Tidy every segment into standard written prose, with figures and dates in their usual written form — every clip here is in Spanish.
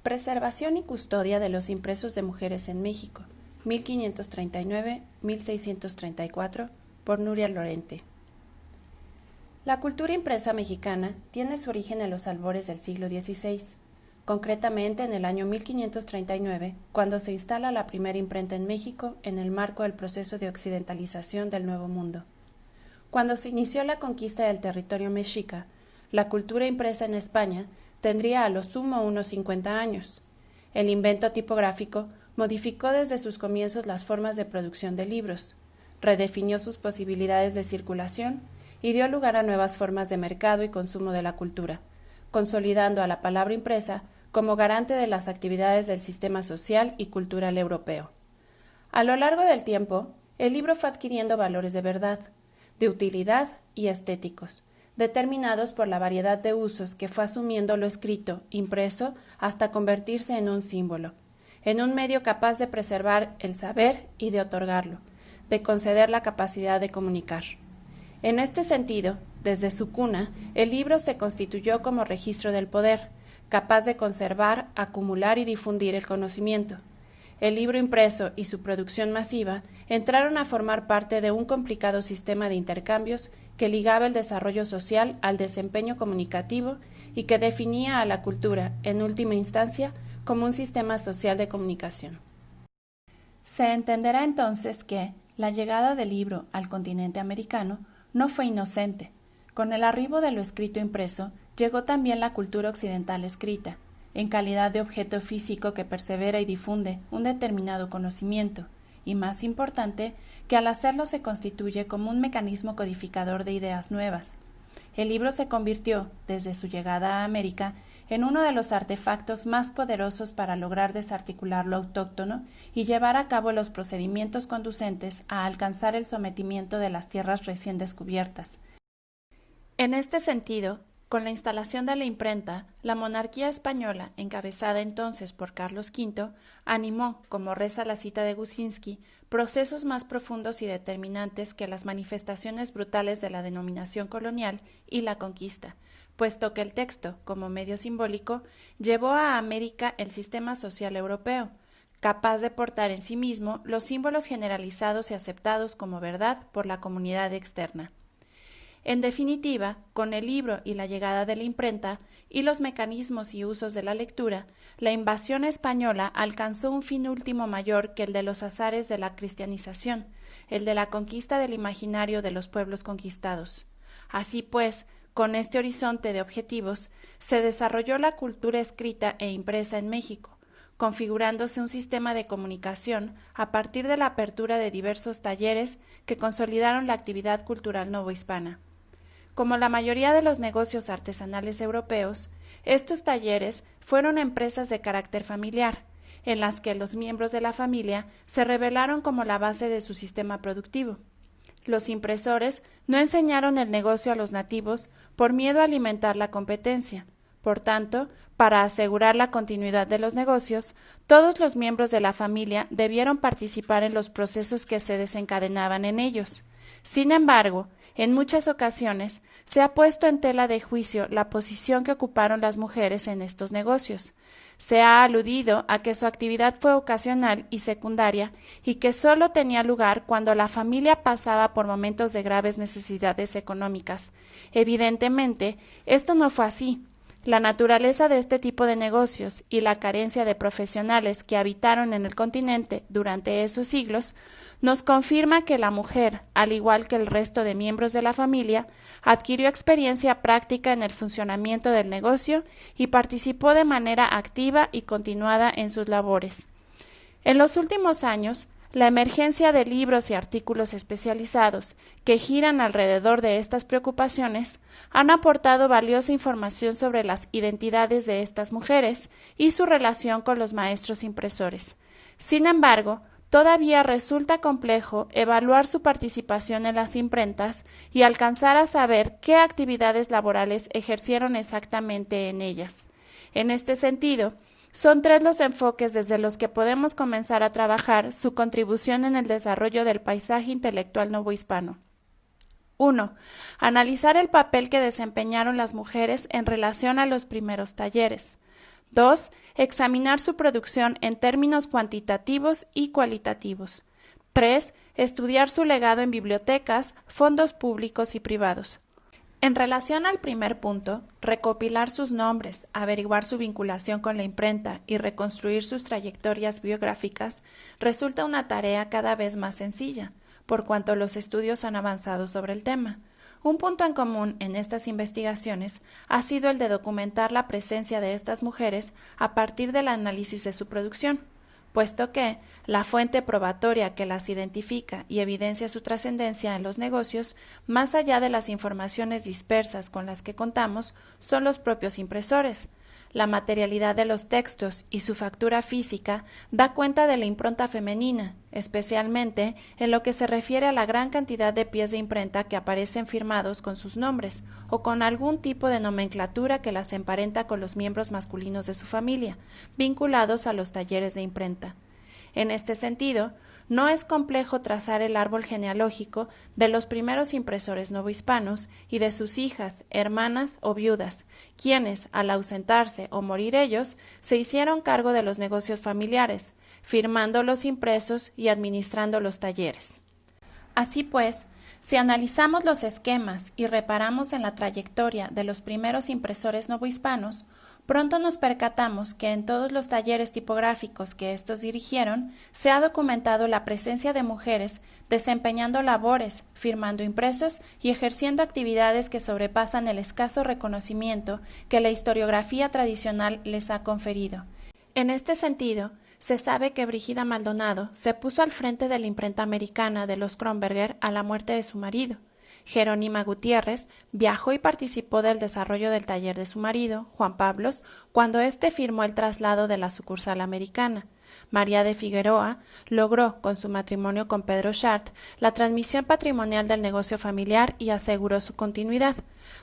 Preservación y custodia de los impresos de mujeres en México, 1539-1634, por Nuria Lorente. La cultura impresa mexicana tiene su origen en los albores del siglo XVI, concretamente en el año 1539, cuando se instala la primera imprenta en México en el marco del proceso de occidentalización del Nuevo Mundo. Cuando se inició la conquista del territorio mexica, la cultura impresa en España tendría a lo sumo unos 50 años. El invento tipográfico modificó desde sus comienzos las formas de producción de libros, redefinió sus posibilidades de circulación y dio lugar a nuevas formas de mercado y consumo de la cultura, consolidando a la palabra impresa como garante de las actividades del sistema social y cultural europeo. A lo largo del tiempo, el libro fue adquiriendo valores de verdad, de utilidad y estéticos, determinados por la variedad de usos que fue asumiendo lo escrito, impreso, hasta convertirse en un símbolo, en un medio capaz de preservar el saber y de otorgarlo, de conceder la capacidad de comunicar. En este sentido, desde su cuna, el libro se constituyó como registro del poder, capaz de conservar, acumular y difundir el conocimiento. El libro impreso y su producción masiva entraron a formar parte de un complicado sistema de intercambios que ligaba el desarrollo social al desempeño comunicativo y que definía a la cultura, en última instancia, como un sistema social de comunicación. Se entenderá entonces que la llegada del libro al continente americano no fue inocente. Con el arribo de lo escrito impreso, llegó también la cultura occidental escrita, en calidad de objeto físico que persevera y difunde un determinado conocimiento, y más importante, que al hacerlo se constituye como un mecanismo codificador de ideas nuevas. El libro se convirtió, desde su llegada a América, en uno de los artefactos más poderosos para lograr desarticular lo autóctono y llevar a cabo los procedimientos conducentes a alcanzar el sometimiento de las tierras recién descubiertas. En este sentido, con la instalación de la imprenta, la monarquía española, encabezada entonces por Carlos V, animó, como reza la cita de Gusinski, procesos más profundos y determinantes que las manifestaciones brutales de la denominación colonial y la conquista, puesto que el texto, como medio simbólico, llevó a América el sistema social europeo, capaz de portar en sí mismo los símbolos generalizados y aceptados como verdad por la comunidad externa. En definitiva, con el libro y la llegada de la imprenta y los mecanismos y usos de la lectura, la invasión española alcanzó un fin último mayor que el de los azares de la cristianización, el de la conquista del imaginario de los pueblos conquistados. Así pues, con este horizonte de objetivos, se desarrolló la cultura escrita e impresa en México, configurándose un sistema de comunicación a partir de la apertura de diversos talleres que consolidaron la actividad cultural novohispana. Como la mayoría de los negocios artesanales europeos, estos talleres fueron empresas de carácter familiar, en las que los miembros de la familia se revelaron como la base de su sistema productivo. Los impresores no enseñaron el negocio a los nativos por miedo a alimentar la competencia. Por tanto, para asegurar la continuidad de los negocios, todos los miembros de la familia debieron participar en los procesos que se desencadenaban en ellos. Sin embargo, en muchas ocasiones se ha puesto en tela de juicio la posición que ocuparon las mujeres en estos negocios. Se ha aludido a que su actividad fue ocasional y secundaria y que solo tenía lugar cuando la familia pasaba por momentos de graves necesidades económicas. Evidentemente, esto no fue así. La naturaleza de este tipo de negocios y la carencia de profesionales que habitaron en el continente durante esos siglos nos confirma que la mujer, al igual que el resto de miembros de la familia, adquirió experiencia práctica en el funcionamiento del negocio y participó de manera activa y continuada en sus labores. En los últimos años, la emergencia de libros y artículos especializados que giran alrededor de estas preocupaciones han aportado valiosa información sobre las identidades de estas mujeres y su relación con los maestros impresores. Sin embargo, todavía resulta complejo evaluar su participación en las imprentas y alcanzar a saber qué actividades laborales ejercieron exactamente en ellas. En este sentido, son tres los enfoques desde los que podemos comenzar a trabajar su contribución en el desarrollo del paisaje intelectual novohispano. 1. Analizar el papel que desempeñaron las mujeres en relación a los primeros talleres. 2. Examinar su producción en términos cuantitativos y cualitativos. 3. Estudiar su legado en bibliotecas, fondos públicos y privados. En relación al primer punto, recopilar sus nombres, averiguar su vinculación con la imprenta y reconstruir sus trayectorias biográficas resulta una tarea cada vez más sencilla, por cuanto los estudios han avanzado sobre el tema. Un punto en común en estas investigaciones ha sido el de documentar la presencia de estas mujeres a partir del análisis de su producción, puesto que la fuente probatoria que las identifica y evidencia su trascendencia en los negocios, más allá de las informaciones dispersas con las que contamos, son los propios impresores. La materialidad de los textos y su factura física da cuenta de la impronta femenina, especialmente en lo que se refiere a la gran cantidad de pies de imprenta que aparecen firmados con sus nombres o con algún tipo de nomenclatura que las emparenta con los miembros masculinos de su familia, vinculados a los talleres de imprenta. En este sentido, no es complejo trazar el árbol genealógico de los primeros impresores novohispanos y de sus hijas, hermanas o viudas, quienes, al ausentarse o morir ellos, se hicieron cargo de los negocios familiares, firmando los impresos y administrando los talleres. Así pues, si analizamos los esquemas y reparamos en la trayectoria de los primeros impresores novohispanos, pronto nos percatamos que en todos los talleres tipográficos que estos dirigieron se ha documentado la presencia de mujeres desempeñando labores, firmando impresos y ejerciendo actividades que sobrepasan el escaso reconocimiento que la historiografía tradicional les ha conferido. En este sentido, se sabe que Brígida Maldonado se puso al frente de la imprenta americana de los Kronberger a la muerte de su marido. Jerónima Gutiérrez viajó y participó del desarrollo del taller de su marido, Juan Pablos, cuando éste firmó el traslado de la sucursal americana. María de Figueroa logró, con su matrimonio con Pedro Chart, la transmisión patrimonial del negocio familiar y aseguró su continuidad.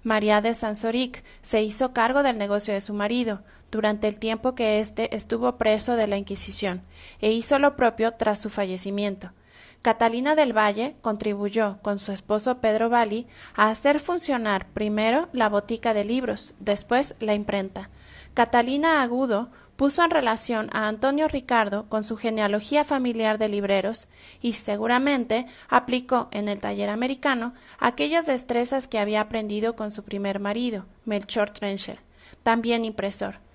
María de Sansoric se hizo cargo del negocio de su marido, durante el tiempo que éste estuvo preso de la Inquisición, e hizo lo propio tras su fallecimiento. Catalina del Valle contribuyó, con su esposo Pedro Valli, a hacer funcionar primero la botica de libros, después la imprenta. Catalina Agudo puso en relación a Antonio Ricardo con su genealogía familiar de libreros y seguramente aplicó en el taller americano aquellas destrezas que había aprendido con su primer marido, Melchor Trencher, también impresor.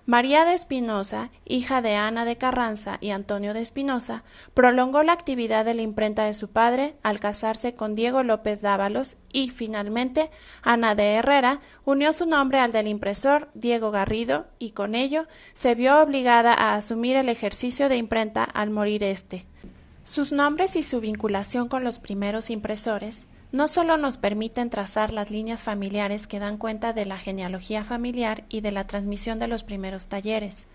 María de Espinosa, hija de Ana de Carranza y Antonio de Espinosa, prolongó la actividad de la imprenta de su padre al casarse con Diego López Dávalos y, finalmente, Ana de Herrera unió su nombre al del impresor Diego Garrido y con ello se vio obligada a asumir el ejercicio de imprenta al morir éste. Sus nombres y su vinculación con los primeros impresores no solo nos permiten trazar las líneas familiares que dan cuenta de la genealogía familiar y de la transmisión de los primeros talleres,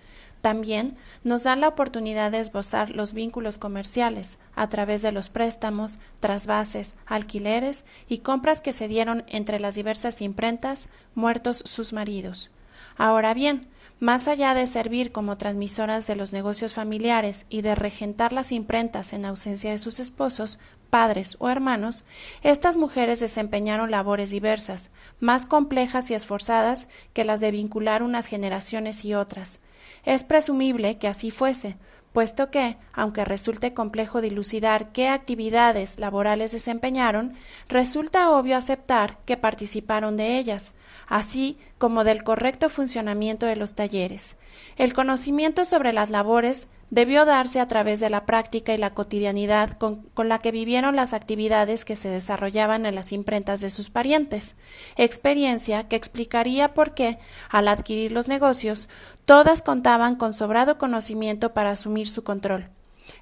también nos dan la oportunidad de esbozar los vínculos comerciales a través de los préstamos, trasvases, alquileres y compras que se dieron entre las diversas imprentas, muertos sus maridos. Ahora bien, más allá de servir como transmisoras de los negocios familiares y de regentar las imprentas en ausencia de sus esposos, padres o hermanos, estas mujeres desempeñaron labores diversas, más complejas y esforzadas que las de vincular unas generaciones y otras. Es presumible que así fuese, puesto que, aunque resulte complejo dilucidar qué actividades laborales desempeñaron, resulta obvio aceptar que participaron de ellas, así como del correcto funcionamiento de los talleres. El conocimiento sobre las labores debió darse a través de la práctica y la cotidianidad con la que vivieron las actividades que se desarrollaban en las imprentas de sus parientes, experiencia que explicaría por qué, al adquirir los negocios, todas contaban con sobrado conocimiento para asumir su control.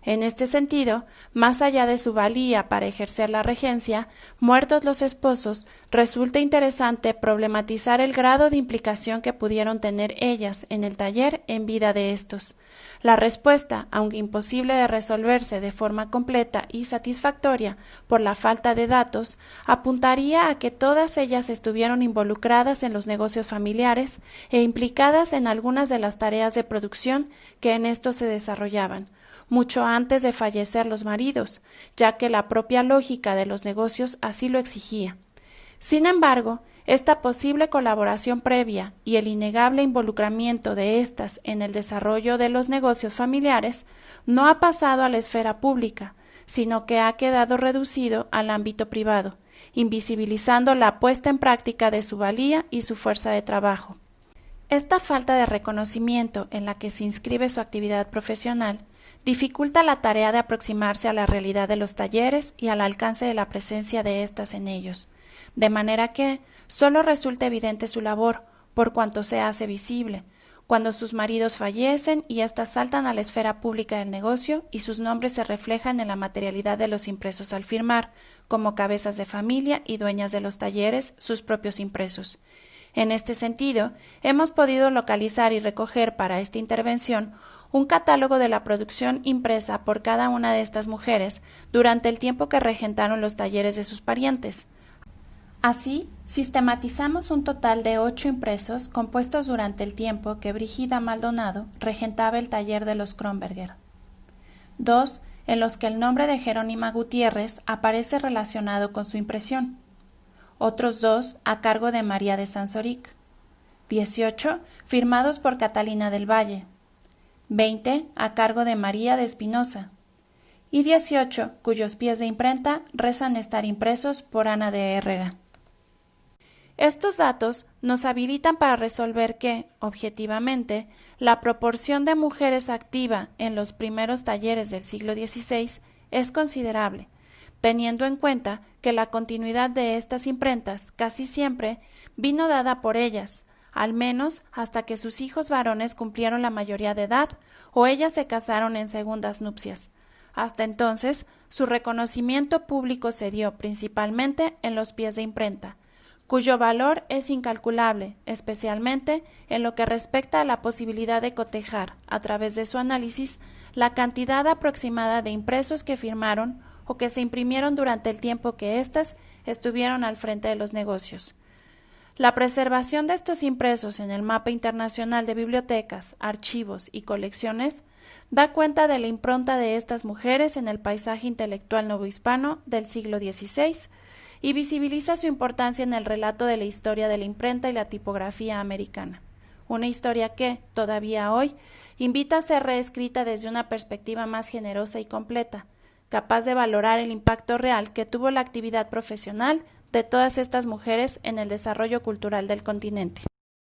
En este sentido, más allá de su valía para ejercer la regencia, muertos los esposos, resulta interesante problematizar el grado de implicación que pudieron tener ellas en el taller en vida de estos. La respuesta, aunque imposible de resolverse de forma completa y satisfactoria por la falta de datos, apuntaría a que todas ellas estuvieron involucradas en los negocios familiares e implicadas en algunas de las tareas de producción que en estos se desarrollaban, mucho antes de fallecer los maridos, ya que la propia lógica de los negocios así lo exigía. Sin embargo, esta posible colaboración previa y el innegable involucramiento de éstas en el desarrollo de los negocios familiares no ha pasado a la esfera pública, sino que ha quedado reducido al ámbito privado, invisibilizando la puesta en práctica de su valía y su fuerza de trabajo. Esta falta de reconocimiento en la que se inscribe su actividad profesional dificulta la tarea de aproximarse a la realidad de los talleres y al alcance de la presencia de éstas en ellos, de manera que solo resulta evidente su labor, por cuanto se hace visible, cuando sus maridos fallecen y éstas saltan a la esfera pública del negocio y sus nombres se reflejan en la materialidad de los impresos al firmar, como cabezas de familia y dueñas de los talleres, sus propios impresos. En este sentido, hemos podido localizar y recoger para esta intervención un catálogo de la producción impresa por cada una de estas mujeres durante el tiempo que regentaron los talleres de sus parientes. Así, sistematizamos un total de 8 impresos compuestos durante el tiempo que Brígida Maldonado regentaba el taller de los Kronberger. 2 en los que el nombre de Jerónima Gutiérrez aparece relacionado con su impresión. Otros 2 a cargo de María de Sansoric. 18 firmados por Catalina del Valle. 20 a cargo de María de Espinosa. Y 18 cuyos pies de imprenta rezan estar impresos por Ana de Herrera. Estos datos nos habilitan para resolver que, objetivamente, la proporción de mujeres activa en los primeros talleres del siglo XVI es considerable, teniendo en cuenta que la continuidad de estas imprentas casi siempre vino dada por ellas, al menos hasta que sus hijos varones cumplieron la mayoría de edad o ellas se casaron en segundas nupcias. Hasta entonces, su reconocimiento público se dio principalmente en los pies de imprenta, cuyo valor es incalculable, especialmente en lo que respecta a la posibilidad de cotejar, a través de su análisis, la cantidad aproximada de impresos que firmaron o que se imprimieron durante el tiempo que éstas estuvieron al frente de los negocios. La preservación de estos impresos en el mapa internacional de bibliotecas, archivos y colecciones da cuenta de la impronta de estas mujeres en el paisaje intelectual novohispano del siglo XVI y visibiliza su importancia en el relato de la historia de la imprenta y la tipografía americana. Una historia que, todavía hoy, invita a ser reescrita desde una perspectiva más generosa y completa, capaz de valorar el impacto real que tuvo la actividad profesional de todas estas mujeres en el desarrollo cultural del continente.